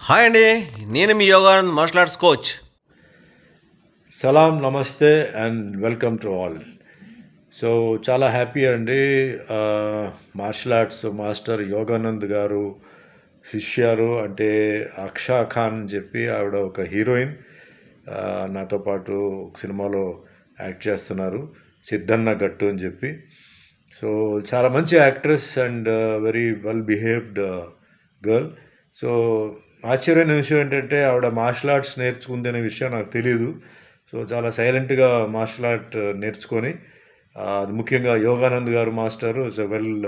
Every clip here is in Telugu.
హాయ్ అండి. నేను మీ యోగానంద్ మార్షల్ ఆర్ట్స్ కోచ్. సలాం నమస్తే and welcome to all. So చాలా హ్యాపీ అండి. మార్షల్ ఆర్ట్స్ మాస్టర్ యోగానంద్ గారు శిష్యారు అంటే అక్షా ఖాన్ అని చెప్పి ఆవిడ ఒక హీరోయిన్, నాతో పాటు ఒక సినిమాలో యాక్ట్ చేస్తున్నారు, సిద్ధన్న గట్టు అని చెప్పి. సో చాలా మంచి actress and very well behaved girl. So ఆశ్చర్యమైన విషయం ఏంటంటే ఆవిడ మార్షల్ ఆర్ట్స్ నేర్చుకుంది అనే విషయం నాకు తెలియదు. సో చాలా సైలెంట్గా మార్షల్ ఆర్ట్ నేర్చుకొని, అది ముఖ్యంగా యోగానంద్ గారు master it's a well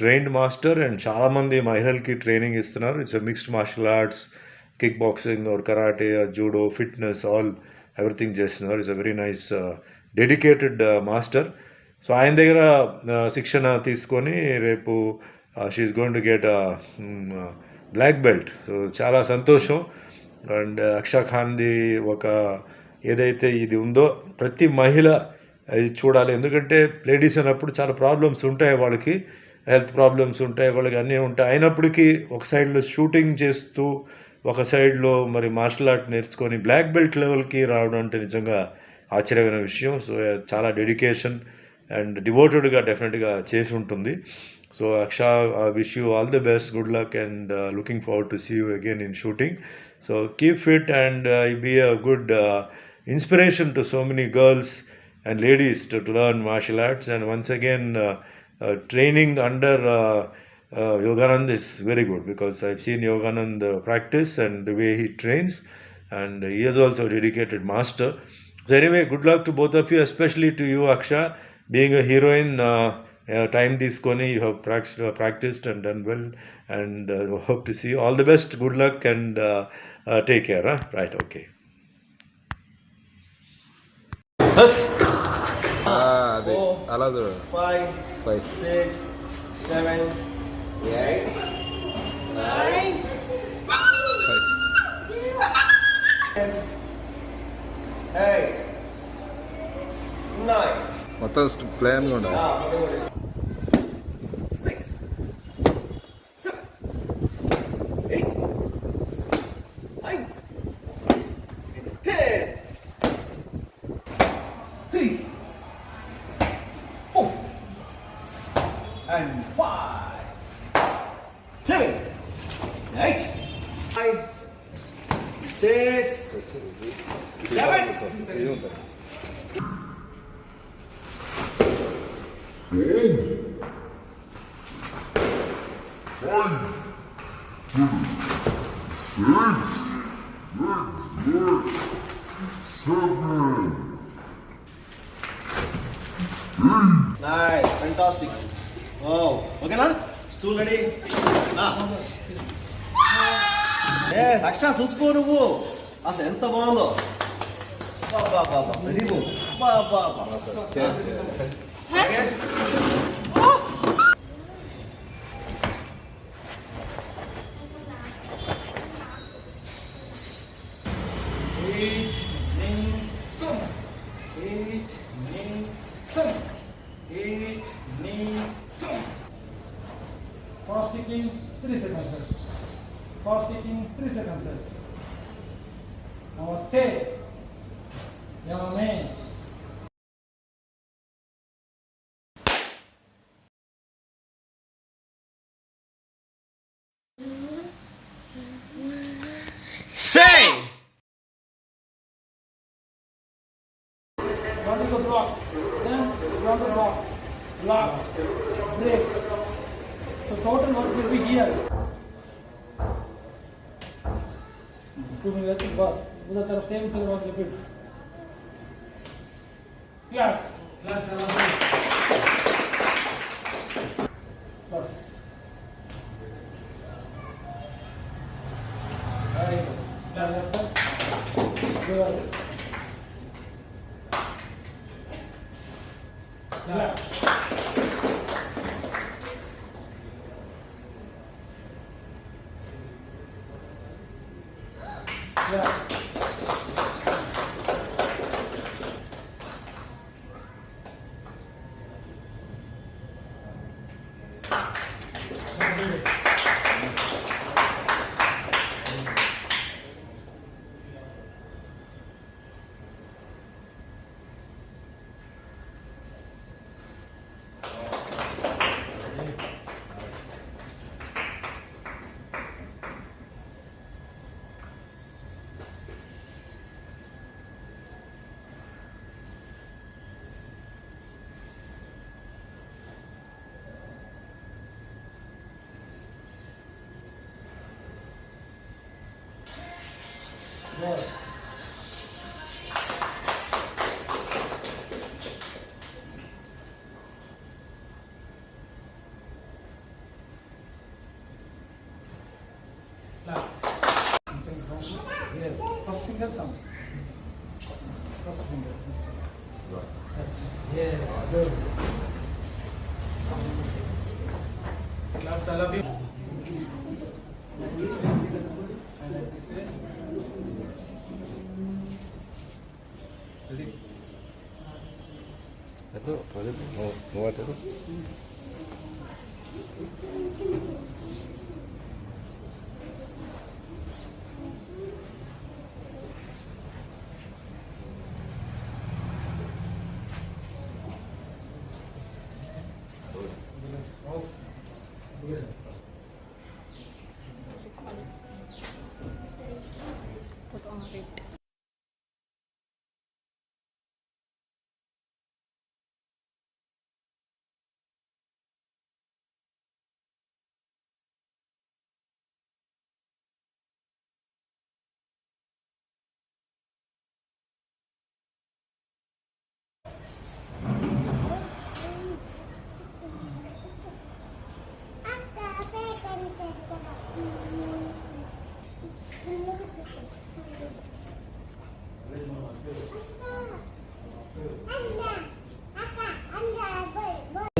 trained master and చాలామంది మహిళలకి ట్రైనింగ్ ఇస్తున్నారు. It's a mixed martial arts, kick boxing or karate, judo, fitness, all everything చేస్తున్నారు. It's a very nice dedicated master. So ఆయన దగ్గర శిక్షణ తీసుకొని రేపు she's going to get black belt. So చాలా సంతోషం. అండ్ అక్షా ఖాన్ది ఒక ఏదైతే ఇది ఉందో ప్రతి మహిళ అది చూడాలి. ఎందుకంటే లేడీస్ అన్నప్పుడు చాలా ప్రాబ్లమ్స్ ఉంటాయి, వాళ్ళకి హెల్త్ ప్రాబ్లమ్స్ ఉంటాయి, వాళ్ళకి అన్నీ ఉంటాయి. అయినప్పటికీ ఒక సైడ్లో షూటింగ్ చేస్తూ ఒక సైడ్లో మరి మార్షల్ ఆర్ట్ నేర్చుకొని బ్లాక్ బెల్ట్ లెవెల్కి రావడం అంటే నిజంగా ఆశ్చర్యమైన విషయం. సో చాలా డెడికేషన్ అండ్ డివోటెడ్గా డెఫినెట్గా చేసి ఉంటుంది. So Aksha, I wish you all the best, good luck, and looking forward to see you again in shooting. So keep fit and be a good inspiration to so many girls and ladies to learn martial arts. And once again, training under Yoganand is very good, because I've seen Yoganand practice and the way he trains, and he is also a dedicated master. So anyway, good luck to both of you, especially to you, Aksha, being a heroine. Time తీసుకొని you have practiced and done well, and hope to see you. All the best, good luck, and take care. Right, okay. అదే అలా చూడు. 5 6 7 8 9 8 9 మొత్తం ప్లాన్ కూడా. And 5 7 8 5 6 7 Nice, fantastic. Wow, okay na? Stool ready? రక్షణ చూసుకో నువ్వు, అసలు ఎంత బాగుందో. బాబా బాబా very good. Baba Fast kicking 3 seconds first. Fast kicking 3 seconds first. Now take. Yeah, man. Say. Run to the block. Then run the block. Block. Break. So total work will be here. 2 minutes bus. उधर तरफ सेम सिलेबस रिपीट. Claps. बस. Very good. Claps. Good. Claps. Yeah. Good. Clap. Yes. First finger thumb. First finger. Yeah. Good. Claps. I love you.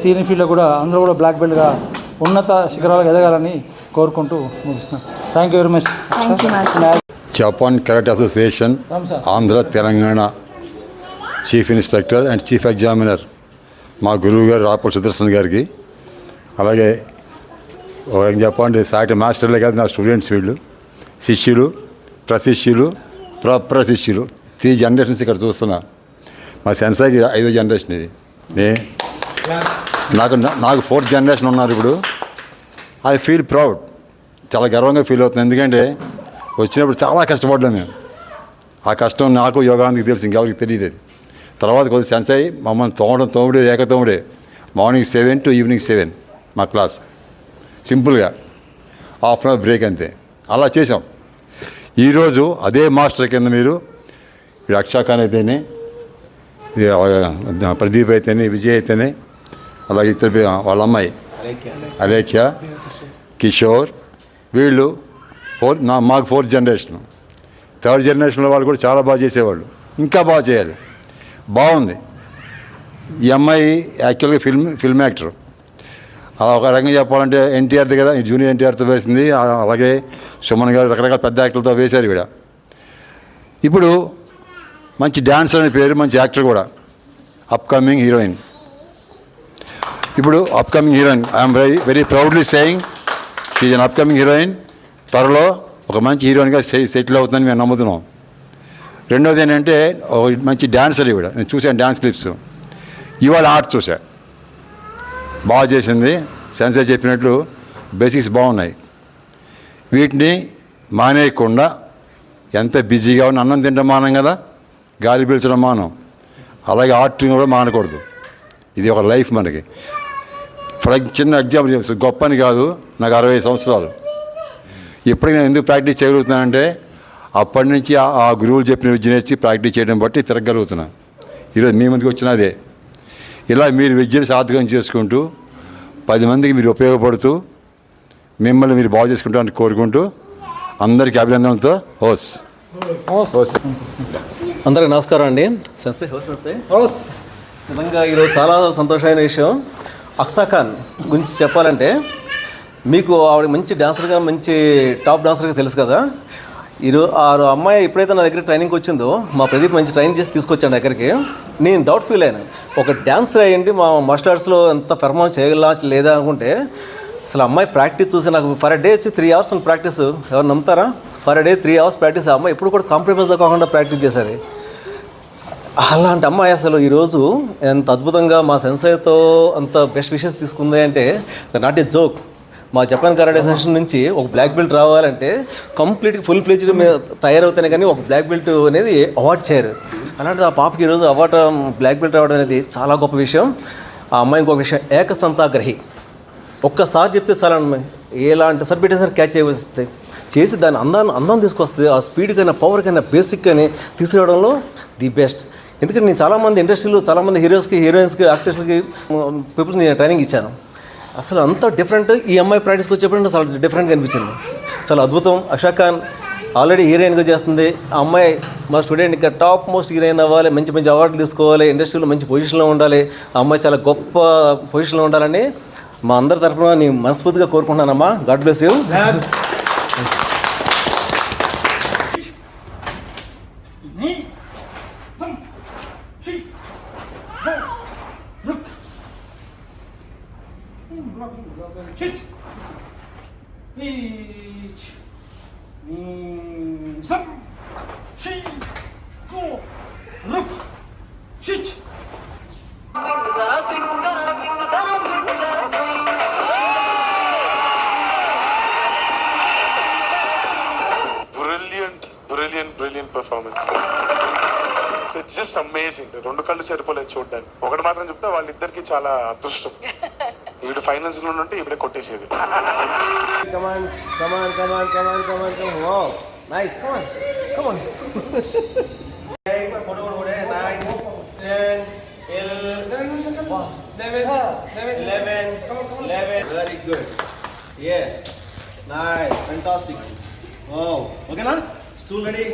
Senior ఫీల్డ్లో కూడా అందరూ కూడా బ్లాక్ బెల్ట్గా ఉన్నత శిఖరాలకు ఎదగాలని కోరుకుంటూ ముగిస్తాను. Thank you very much. Japan karate association Andhra Telangana chief instructor and chief examiner మా గురువు గారు రాపూర్ సుదర్శన్ గారికి, అలాగే ఏం చెప్పండి సాటి మాస్టర్లే కాదు నా స్టూడెంట్స్, వీళ్ళు శిష్యులు, ప్రశిష్యులు, ప్రశిష్యులు 3 జనరేషన్స్ ఇక్కడ చూస్తున్నా. మా సెన్సార్కి 5వ జనరేషన్ ఇది. నాకు 4th జనరేషన్ ఉన్నారు ఇప్పుడు. ఐ ఫీల్ ప్రౌడ్, చాలా గర్వంగా ఫీల్ అవుతుంది. ఎందుకంటే వచ్చినప్పుడు చాలా కష్టపడ్డాం మేము. ఆ కష్టం నాకు యోగానికి తెలుసు, ఇంకెవరికి తెలియదు. అది తర్వాత కొద్దిగా సెన్స్ అయ్యి మమ్మల్ని తోమడే ఏకతోమడే మార్నింగ్ 7 to ఈవినింగ్ 7 మా క్లాస్. సింపుల్గా హాఫ్ అన్ అవర్ బ్రేక్ అంతే, అలా చేసాం. ఈరోజు అదే మాస్టర్ కింద మీరు అక్షాఖాన్ అయితేనే, ప్రదీప్ అయితేనే, విజయ్ అయితేనే, అలాగే ఇద్దరు వాళ్ళ అమ్మాయి అలేఖ్య, కిషోర్, వీళ్ళు మాకు 4th జనరేషన్. 3rd జనరేషన్లో వాళ్ళు కూడా చాలా బాగా చేసేవాళ్ళు, ఇంకా బాగా చేయాలి. బాగుంది. ఈ అమ్మాయి యాక్చువల్గా ఫిల్మ్ యాక్టర్. అలా ఒక రకంగా చెప్పాలంటే ఎన్టీఆర్ దగ్గర జూనియర్ ఎన్టీఆర్తో వేసింది, అలాగే సుమన్ గారు రకరకాల పెద్ద యాక్టర్లతో వేశారు ఇక్కడ. ఇప్పుడు మంచి డాన్సర్ అనే పేరు, మంచి యాక్టర్ కూడా, అప్కమింగ్ హీరోయిన్. ఇప్పుడు upcoming heroine, I'm very proudly saying she is an upcoming heroine. త్వరలో ఒక మంచి హీరోయిన్గా సెటిల్ అవుతుందని మేము నమ్ముతున్నాం. రెండోది ఏంటంటే మంచి డాన్సర్ ఇవిడ. నేను చూశాను డ్యాన్స్ క్లిప్స్, ఇవాళ ఆర్ట్ చూసా, బాగా చేసింది. సెన్సార్ చెప్పినట్లు బేసిక్స్ బాగున్నాయి. వీటిని మానేయకుండా, ఎంత బిజీగా ఉన్న అన్నం తింటాం మానం కదా, గాలి పీల్చడం మానం, అలాగే ఆర్ట్ కూడా మానకూడదు. ఇది ఒక లైఫ్ మనకి. చిన్న ఎగ్జాంపుల్, గొప్ప అని కాదు, నాకు 60 సంవత్సరాలు. ఇప్పటికీ నేను ఎందుకు ప్రాక్టీస్ చేయగలుగుతున్నానంటే అప్పటి నుంచి ఆ గురువులు చెప్పిన విద్య నేర్చి ప్రాక్టీస్ చేయడం బట్టి తిరగలుగుతున్నా. ఈరోజు మీ ముందుకు వచ్చినదే. ఇలా మీరు విద్యను సార్థకం చేసుకుంటూ 10 మందికి మీరు ఉపయోగపడుతూ మిమ్మల్ని మీరు బాగు చేసుకుంటారని కోరుకుంటూ అందరికీ అభినందనలతో హోస్. అందరికీ నమస్కారం అండి. సెన్సే హోస్ నిజంగా ఈరోజు చాలా సంతోషమైన విషయం. అక్సాఖాన్ గురించి చెప్పాలంటే, మీకు ఆవిడ మంచి డాన్సర్గా, మంచి టాప్ డాన్సర్గా తెలుసు కదా. ఆ అమ్మాయి ఎప్పుడైతే నా దగ్గర ట్రైనింగ్కి వచ్చిందో, మా ప్రదీప్ మంచి ట్రైనింగ్ చేసి తీసుకొచ్చాను దగ్గరికి. నేను డౌట్ ఫీల్ అయ్యాను, ఒక డాన్సర్ అయ్యండి మా మార్షల్ ఆర్ట్స్లో ఎంత పెర్ఫార్మ్ చేయగల లేదా అనుకుంటే, అసలు అమ్మాయి ప్రాక్టీస్ చూసి నాకు ఫర్ డే వచ్చి 3 hours ప్రాక్టీస్. ఎవరు నమ్ముతారా? For day 3 hours practice. ఆ అమ్మాయి ఎప్పుడు కూడా కాంప్రమైజ్ కాకుండా ప్రాక్టీస్ చేసేది. అలాంటి అమ్మాయి అసలు ఈరోజు ఎంత అద్భుతంగా మా సెన్సైతో అంత బెస్ట్ విషెస్ తీసుకుంది అంటే నాట్ ఏ జోక్. మా జపాన్ కరాటే సెషన్ నుంచి ఒక బ్లాక్ బెల్ట్ రావాలంటే కంప్లీట్గా ఫుల్ ఫ్లెడ్జ్డ్ తయారవుతానే కానీ ఒక బ్లాక్ బెల్ట్ అనేది అవార్డ్ చేయరు. అలాంటిది ఆ పాపకి ఈరోజు అవార్డు బ్లాక్ బెల్ట్ రావడం అనేది చాలా గొప్ప విషయం. ఆ అమ్మాయి ఇంకొక విషయం, ఏకసంతాగ్రహి. ఒక్కసారి చెప్తే చాలా ఎలాంటి సర్టిఫికేట్ క్యాచ్ చేయవస్తుంది. చేసి దాని అందం తీసుకొస్తుంది. ఆ స్పీడ్ కైనా పవర్ కైనా బేసిక్ కానీ తీసుకురావడంలో ది బెస్ట్. ఎందుకంటే నేను చాలామంది ఇండస్ట్రీలో చాలామంది హీరోస్కి హీరోయిన్స్కి యాక్టర్స్కి పీపుల్స్ నేను ట్రైనింగ్ ఇచ్చాను. అసలు అంత డిఫరెంట్. ఈ అమ్మాయి ప్రాక్టీస్కి వచ్చేప్పుడు చాలా డిఫరెంట్గా అనిపించింది. చాలా అద్భుతం. అక్షా ఖాన్ ఆల్రెడీ హీరోయిన్గా చేస్తుంది. ఆ అమ్మాయి మా స్టూడెంట్ ఇంకా టాప్ మోస్ట్ హీరోయిన్ అవ్వాలి, మంచి మంచి అవార్డులు తీసుకోవాలి, ఇండస్ట్రీలో మంచి పొజిషన్లో ఉండాలి, ఆ అమ్మాయి చాలా గొప్ప పొజిషన్లో ఉండాలని మా అందరి తరఫున నేను మనస్ఫూర్తిగా కోరుకుంటున్నానమ్మా. God bless you. Ni, sam, shi, ho, look. Shit. Each. Ni, sam, shi, go, look. Shit. Brilliant performance. So it's just amazing. రెండు కళ్ళు సరిపోలేదు చూడడానికి. ఒకటి మాత్రం చెప్తే వాళ్ళిద్దరికి చాలా అదృష్టం. ఈవిడ ఫైనల్స్ లో ఉంటే ఈవిడే కొట్టేసేది. Come on. Wow. Nice. Come on. Photo. 9, 10, 11. Very good. Yeah. Nice. Fantastic. Wow. Okay na? Stool ready?